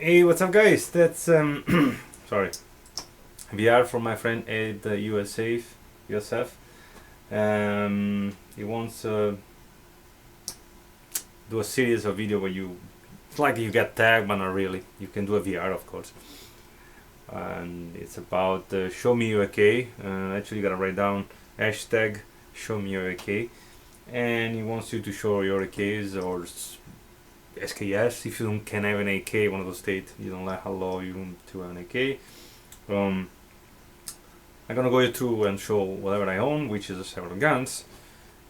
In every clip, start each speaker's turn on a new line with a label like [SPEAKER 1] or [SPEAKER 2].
[SPEAKER 1] Hey, what's up, guys? That's sorry, VR from my friend at the USF. He wants to do a series of video where it's like you get tagged, but not really. You can do a VR, of course, and it's about show me you're okay. Actually, you gotta write down hashtag show me you're okay, and he wants you to show your AKs or SKS if you don't can have an AK, one of those states you don't like allow you to have an AK. I'm gonna go through and show whatever I own, which is several guns,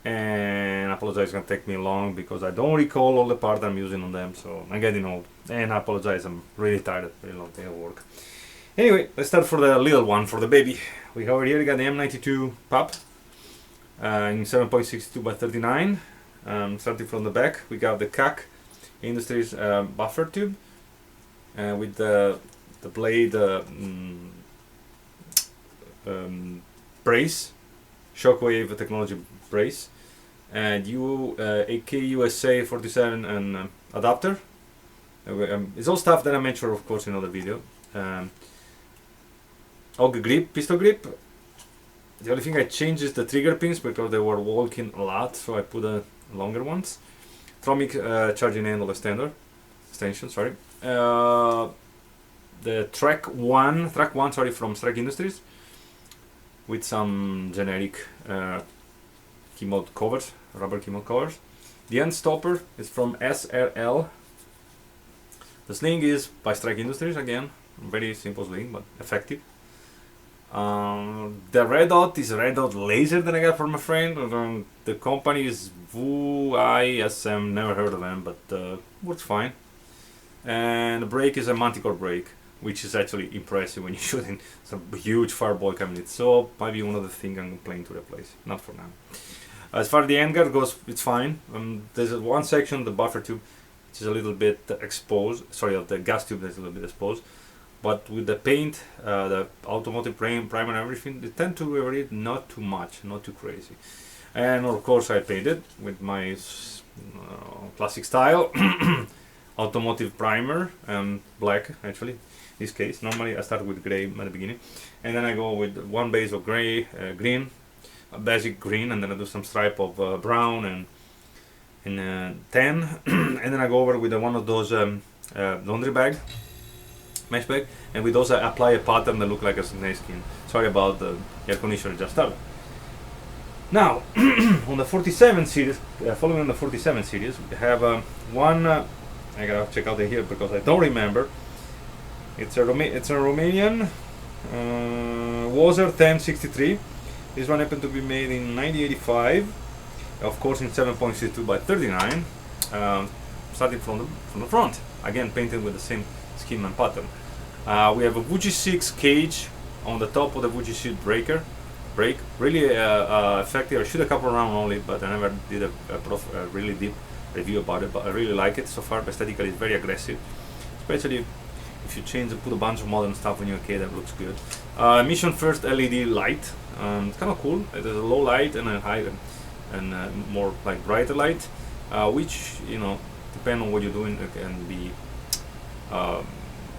[SPEAKER 1] and I apologize, it's gonna take me long because I don't recall all the parts I'm using on them, so I'm getting old, and I apologize, I'm really tired, really long day of work. Anyway, let's start for the little one, for the baby. We over here got the M92 PAP in 7.62 by 39. Starting from the back, we got the CAC Industries buffer tube with the blade brace, shockwave technology brace, and AK USA 47 and adapter. It's all stuff that I mentioned, of course, in other video. AUG grip, pistol grip. The only thing I changed is the trigger pins because they were walking a lot, so I put longer ones. Tromic charging handle extension, sorry. The track one, from Strike Industries, with some generic keyboard covers, rubber keyboard covers. The end stopper is from SRL. The sling is by Strike Industries again, very simple sling but effective. The red dot is a red dot laser that I got from a friend. The company is VUISM, never heard of them, but works fine. And the brake is a Manticore brake, which is actually impressive when you're shooting some huge fireball coming in. So might be one of the things I'm planning to replace, not for now. As far as the handguard goes, it's fine. There's one section, the buffer tube, which is a little bit exposed. Sorry, of the gas tube that's a little bit exposed. But with the paint, the automotive primer and everything, they tend to read not too much, not too crazy. And of course I painted with my classic style, automotive primer, black actually, in this case. Normally I start with gray at the beginning, and then I go with one base of gray, green, a basic green, and then I do some stripe of brown and tan, and then I go over with one of those laundry bag, mesh bag, and with those I apply a pattern that look like a snake skin. Sorry about the air conditioner just started. Now, on the 47 series, following on the 47 series, we have one. I gotta check out here because I don't remember. It's a Romanian Wazer 1063. This one happened to be made in 1985, of course in 7.62 by 39. Starting from the front, again painted with the same scheme and pattern. We have a Fuji 6 cage on the top of the Fuji 6 brake, really effective. I shoot a couple rounds only, but I never did a really deep review about it, but I really like it so far. Aesthetically, it's very aggressive, especially if you change and put a bunch of modern stuff on your AK, that looks good. Mission first LED light, it's kind of cool. There's a low light and a high and more like brighter light, which, you know, depending on what you're doing, it can be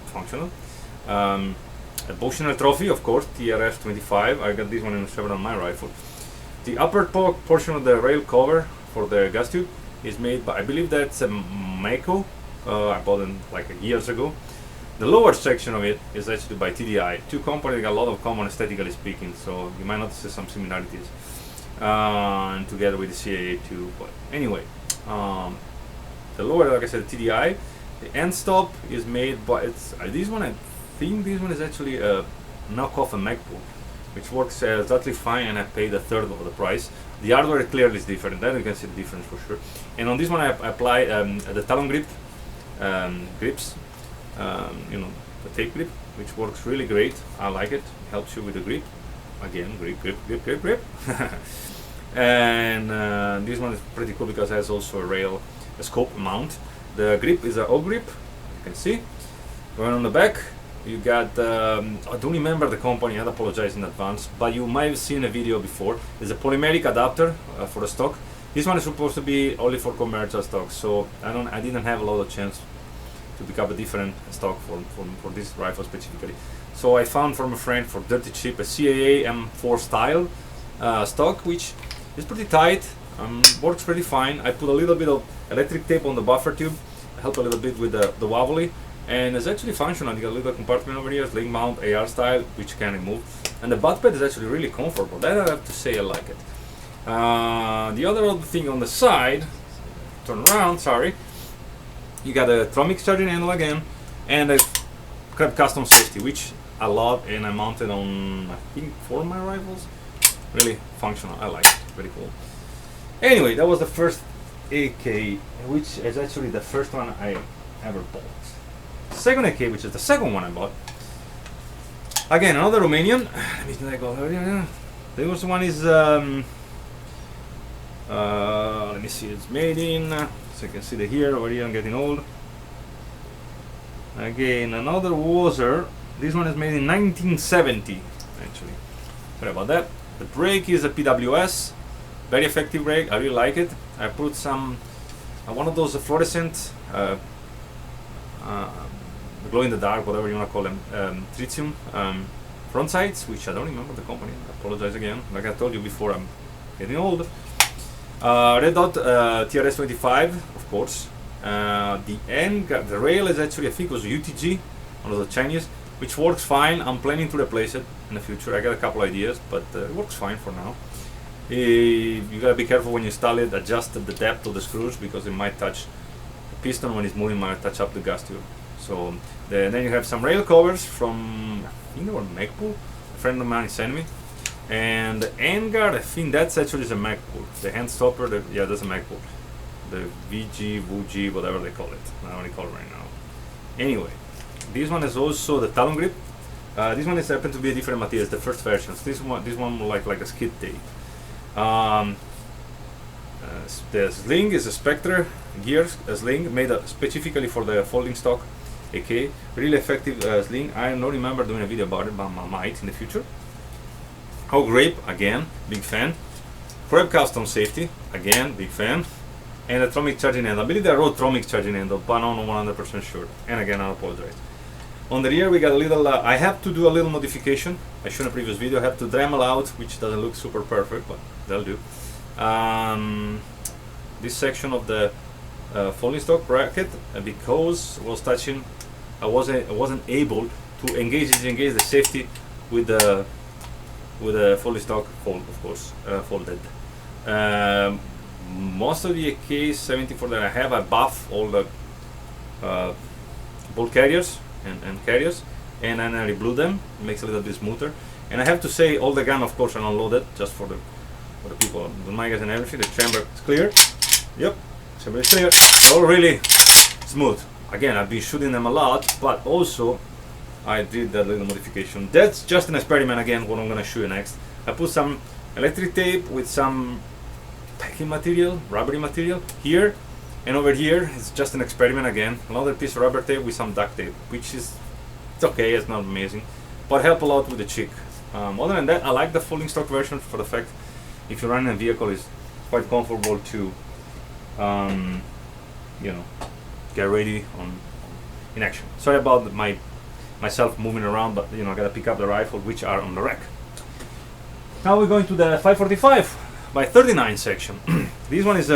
[SPEAKER 1] functional. A Bushnell trophy, of course, TRF 25. I got this one in 7 on my rifle. The upper portion of the rail cover for the gas tube is made by, I believe that's a Mako. I bought it like years ago. The lower section of it is actually by TDI. Two companies got a lot of common aesthetically speaking, so you might notice some similarities. And together with the CAA too. But anyway, the lower, like I said, TDI. The end stop is made by this one. I think this one is actually a knockoff of MacBook, which works exactly fine, and I paid a third of the price. The hardware clearly is different. Then you can see the difference for sure. And on this one, I apply the Talon grip grips, you know, the tape grip, which works really great. I like it. Helps you with the grip. Again, grip. And this one is pretty cool because it has also a scope mount. The grip is an O grip, you can see. Going on the back, you got, I don't remember the company, I apologize in advance, but you might have seen a video before. There's a polymeric adapter for the stock. This one is supposed to be only for commercial stock, so I didn't have a lot of chance to pick up a different stock for this rifle specifically. So I found from a friend for dirty cheap a CAA M4 style stock, which is pretty tight, works pretty fine. I put a little bit of electric tape on the buffer tube, help a little bit with the wobbly, and it's actually functional. You got a little compartment over here, sling mount AR style, which can remove, and the butt pad is actually really comfortable. That I have to say, I like it. The other thing on the side, turn around, sorry, you got a Tromix charging handle again, and a Krebs custom safety, which I love, and I mounted on, I think, 4 of my rifles. Really functional, I like it, very cool. Anyway, that was the first AK, which is actually the first one I ever bought. Second AK, which is the second one I bought. Again, another Romanian. Let me go. The first one is let me see. It's made in. So you can see the here over here. I'm getting old. Again, another Wazer. This one is made in 1970. Actually, sorry about that. The brake is a PWS. Very effective brake. I really like it. I put some one of those fluorescent glow in the dark, whatever you want to call them, tritium front sights, which I don't remember the company. I apologize again. Like I told you before, I'm getting old. Red Dot TRS 25, of course. The rail is actually, I think it was UTG, one of the Chinese, which works fine. I'm planning to replace it in the future. I got a couple ideas, but it works fine for now. You gotta be careful when you install it, adjust the depth of the screws, because it might touch the piston when it's moving, might touch up the gas tube. So then you have some rail covers from, I think they were Magpul, a friend of mine sent me. And the end guard, I think that's actually a Magpul. The hand stopper, yeah, that's a Magpul. The VG, VG, whatever they call it. I don't recall right now. Anyway, this one is also the talon grip. This one is happen to be a different material. It's the first version. So this one more like a skid tape. The sling is a Spectre gears sling made specifically for the folding stock AK. Really effective sling. I don't remember doing a video about it, but I might in the future. Hog Grape, again, big fan. Krebs custom safety, again, big fan. And a Tromix charging handle. I believe they wrote Tromix charging handle, but I'm not 100% sure. And again, I apologize. On the rear, we got a little. I have to do a little modification. I showed in a previous video. I have to Dremel out, which doesn't look super perfect, but that'll do. This section of the folding stock bracket, because I was touching, I wasn't able to engage the safety with the folding stock fold, of course, folded. Most of the AK-74 that I have, I buff all the bolt carriers and carriers, and then I reblue them. It makes it a little bit smoother. And I have to say, all the gun, of course, are unloaded just for the people, the magazine and everything. The chamber is clear. Yep, chamber is clear. It's all really smooth. Again, I've been shooting them a lot, but also I did that little modification. That's just an experiment. Again, what I'm gonna show you next. I put some electric tape with some packing material, rubbery material here, and over here it's just an experiment again. Another piece of rubber tape with some duct tape, which is, it's okay, it's not amazing, but help a lot with the chick. Other than that, I like the folding stock version for the fact if you're running a vehicle, it's quite comfortable to you know, get ready in action. Sorry about myself moving around, but you know, I gotta pick up the rifle, which are on the rack. Now we're going to the 545 by 39 section. This one is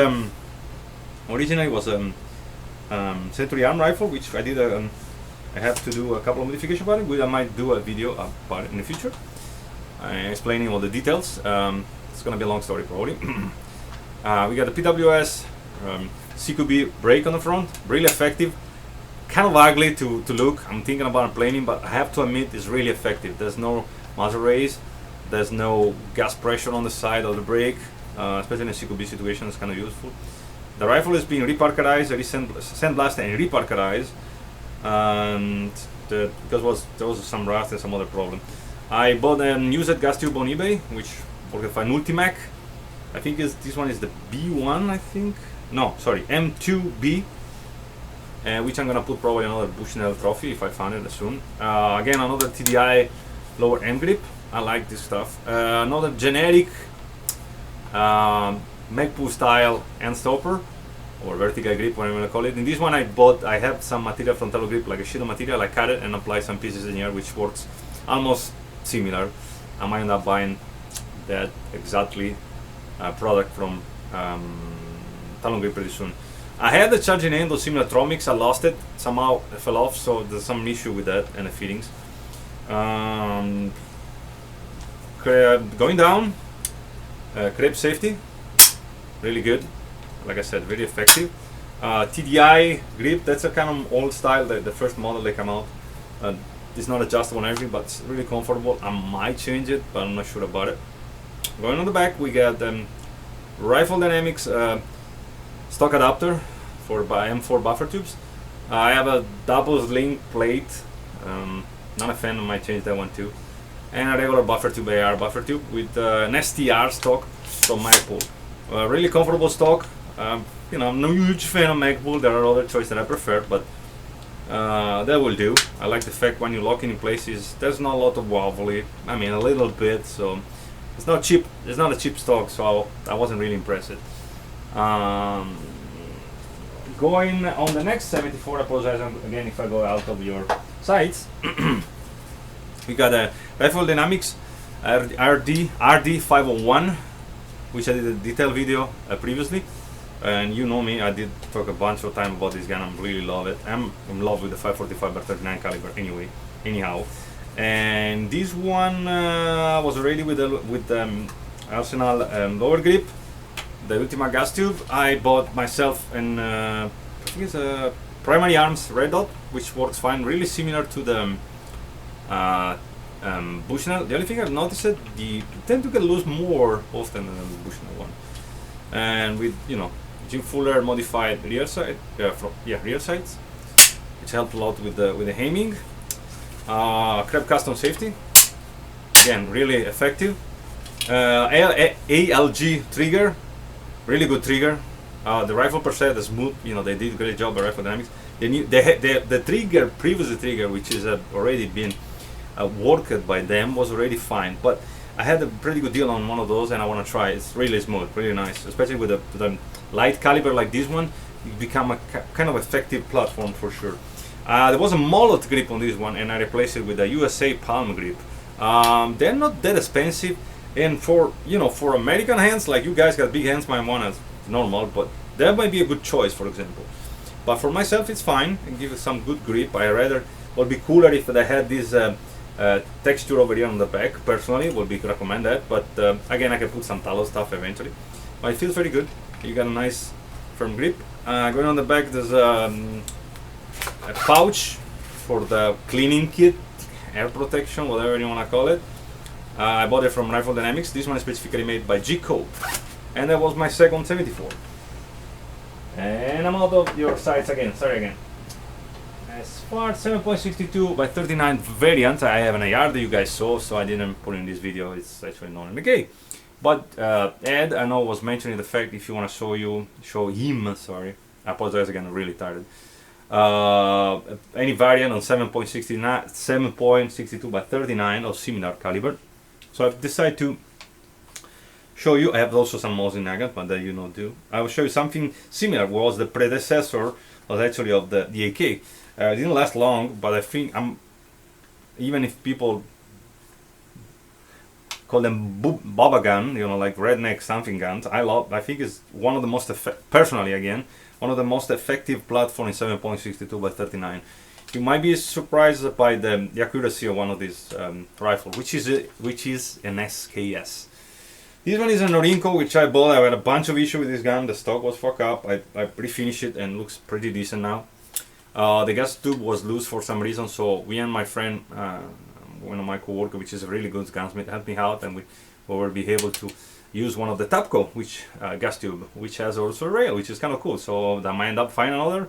[SPEAKER 1] originally was Century Arm rifle, which I did I have to do a couple of modifications about it, which I might do a video about it in the future, explaining all the details. It's gonna be a long story probably. We got the PWS CQB brake on the front, really effective. Kind of ugly to look. I'm thinking about planing, but I have to admit it's really effective. There's no muzzle raise, there's no gas pressure on the side of the brake, especially in a CQB situation. It's kind of useful. The rifle is being reparkerized, sandblasted and reparkerized, and because there was some rust and some other problem. I bought a used gas tube on eBay, which worked fine. Ultimac, I think this one is the B1. I think no, sorry, M2B. Which I'm gonna put probably another Bushnell trophy if I find it soon. Again, another TDI lower M grip. I like this stuff. Another generic Magpul style end stopper. or vertical grip, whatever you want to call it. In this one I have some material from Talo Grip, like a sheet of material. I cut it and apply some pieces in here, which works almost similar. I might end up buying that exactly product from Talon Grip pretty soon. I had the charging handle similar to Tromix. I lost it somehow, it fell off, so there's some issue with that and the fittings. Going down, crepe safety, really good. Like I said, very effective. TDI grip, that's a kind of old style, the first model they come out. It's not adjustable and everything, but it's really comfortable. I might change it, but I'm not sure about it. Going on the back, we got Rifle Dynamics stock adapter for M4 buffer tubes. I have a double link plate. Not a fan, I might change that one too. And a regular buffer tube, AR buffer tube with an STR stock from Magpul. Really comfortable stock. You know, I'm no huge fan of Magpul. There are other choices that I prefer, but that will do. I like the fact when you lock it in places, there's not a lot of wobbly. I mean, a little bit, so it's not cheap. It's not a cheap stock, so I wasn't really impressed. Going on the next 74, I apologize again if I go out of your sights. We got a Rifle Dynamics RD501, which I did a detailed video previously. And you know me, I did talk a bunch of time about this gun. I really love it. I'm in love with the 545x39 caliber anyhow. And this one was already with Arsenal lower grip, the Ultima gas tube. I bought myself an I think it's a Primary Arms red dot, which works fine, really similar to the Bushnell. The only thing I've noticed is you tend to get loose more often than the Bushnell one. And with, you know, Jim Fuller modified rear side, rear sights, which helped a lot with the aiming. Crep custom safety, again really effective. ALG trigger, really good trigger. The rifle per se, the smooth, you know, they did a great job by Rifle Dynamics. The trigger, previous trigger, which is already been worked by them, was already fine, but I had a pretty good deal on one of those and I want to try. It's really smooth, really nice, especially with the light caliber like this one. It become a kind of effective platform for sure. There was a mullet grip on this one and I replaced it with a USA palm grip. They're not that expensive, and for, you know, for American hands, like you guys got big hands, my one is normal, but that might be a good choice, for example. But for myself, it's fine and give it some good grip. I rather would be cooler if they had this texture over here on the back. Personally, would be recommend that. But again, I can put some tallow stuff eventually. But it feels very good. You got a nice firm grip. Going on the back, there's a pouch for the cleaning kit, air protection, whatever you want to call it. I bought it from Rifle Dynamics. This one is specifically made by G-Code, and that was my second 74. And I'm out of your sights again. Sorry again. As far as 7.62 by 39 variant, I have an AR that you guys saw, so I didn't put in this video. It's actually not in the game. But Ed, I know, was mentioning the fact if you want to show him. Sorry, I apologize again. I'm really tired. Any variant on 7.62 by 39 or similar caliber. So I've decided to show you. I have also some Mosin Nugget, but that you know too. I will show you something similar. Was the predecessor was actually of the AK. It didn't last long, but I think even if people call them Baba gun, you know, like redneck something guns, I think it's one of the most personally again, one of the most effective platforms in 7.62 by 39. You might be surprised by the accuracy of one of these rifles, which is an SKS. This one is a Norinco, which I bought. I had a bunch of issues with this gun. The stock was fucked up. I refinished it and looks pretty decent now. The gas tube was loose for some reason, so we and my friend, one of my co-worker, which is a really good gunsmith, helped me out, and we will be able to use one of the Tapco, which gas tube, which has also a rail, which is kind of cool. So I might end up finding another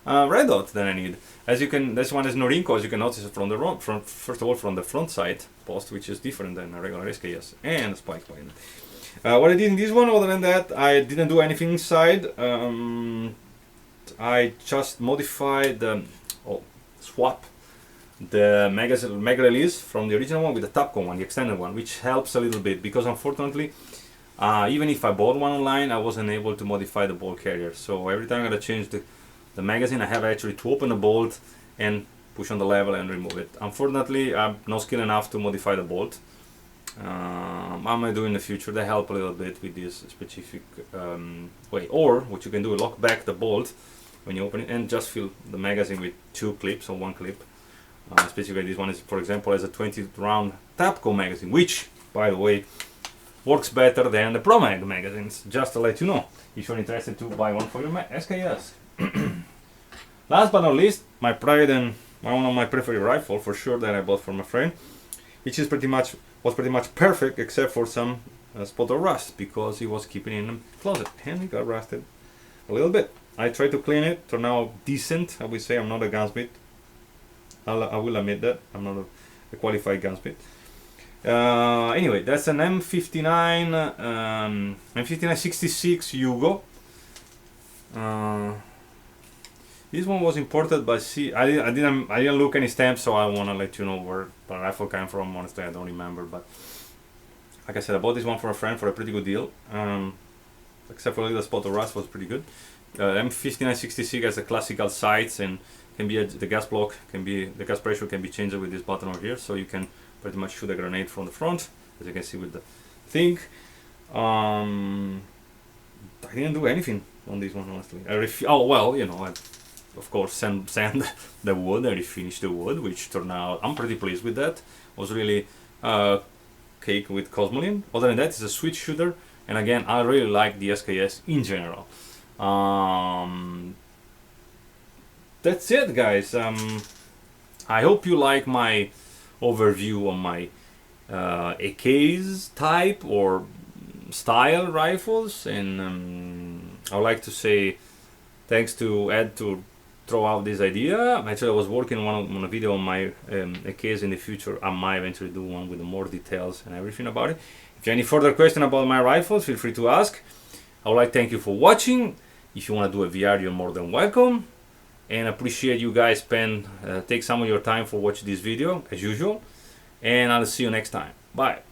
[SPEAKER 1] red dot that I need. As you can, this one is Norinco, as you can notice from the first of all from the front side post, which is different than a regular SKS, and a spike point. What I did in this one, other than that, I didn't do anything inside. I just modified, swap the mega release from the original one with the Tapco one, the extended one, which helps a little bit because unfortunately Even if I bought one online, I wasn't able to modify the bolt carrier. So every time I gotta change the magazine, I have actually to open the bolt and push on the level and remove it. Unfortunately, I'm not skilled enough to modify the bolt. I might do in the future. They help a little bit with this specific way. Or what you can do, lock back the bolt when you open it and just fill the magazine with 2 clips or 1 clip. Specifically, this one is, for example, as a 20 round Tapco magazine, which, by the way, works better than the Pro Mag magazines. Just to let you know, if you're interested to buy one for your SKS. Last but not least, my pride and one of my preferred rifle for sure that I bought from a friend, which is was pretty much perfect except for some spot of rust because he was keeping it in the closet and it got rusted a little bit. I tried to clean it, turned out decent. I would say I'm not a gunsmith. I will admit that I'm not a qualified gunsmith. Anyway, that's an M5966 Yugo. This one was imported by I didn't look any stamps, so I want to let you know where the rifle came from. Honestly, I don't remember, but like I said, I bought this one for a friend for a pretty good deal. Except for a little spot of rust, was pretty good. M5966 has a classical sights and can be the gas block the gas pressure can be changed with this button over here, so you can pretty much shoot a grenade from the front, as you can see with the thing. I didn't do anything on this one, honestly. Oh well, you know, I of course sand the wood. I refinished the wood, which turned out I'm pretty pleased with that. Was really cake with Cosmoline. Other than that, it's a switch shooter, and again, I really like the SKS in general. That's it, guys. I hope you like my overview on my AKs type or style rifles, and I would like to say thanks to Ed to throw out this idea. Actually, I was working on a video on my AKs. In the future, I might eventually do one with more details and everything about it. If you have any further question about my rifles, feel free to ask. I would like to thank you for watching. If you want to do a VR, you're more than welcome. And appreciate you guys take some of your time for watching this video as usual. And I'll see you next time. Bye.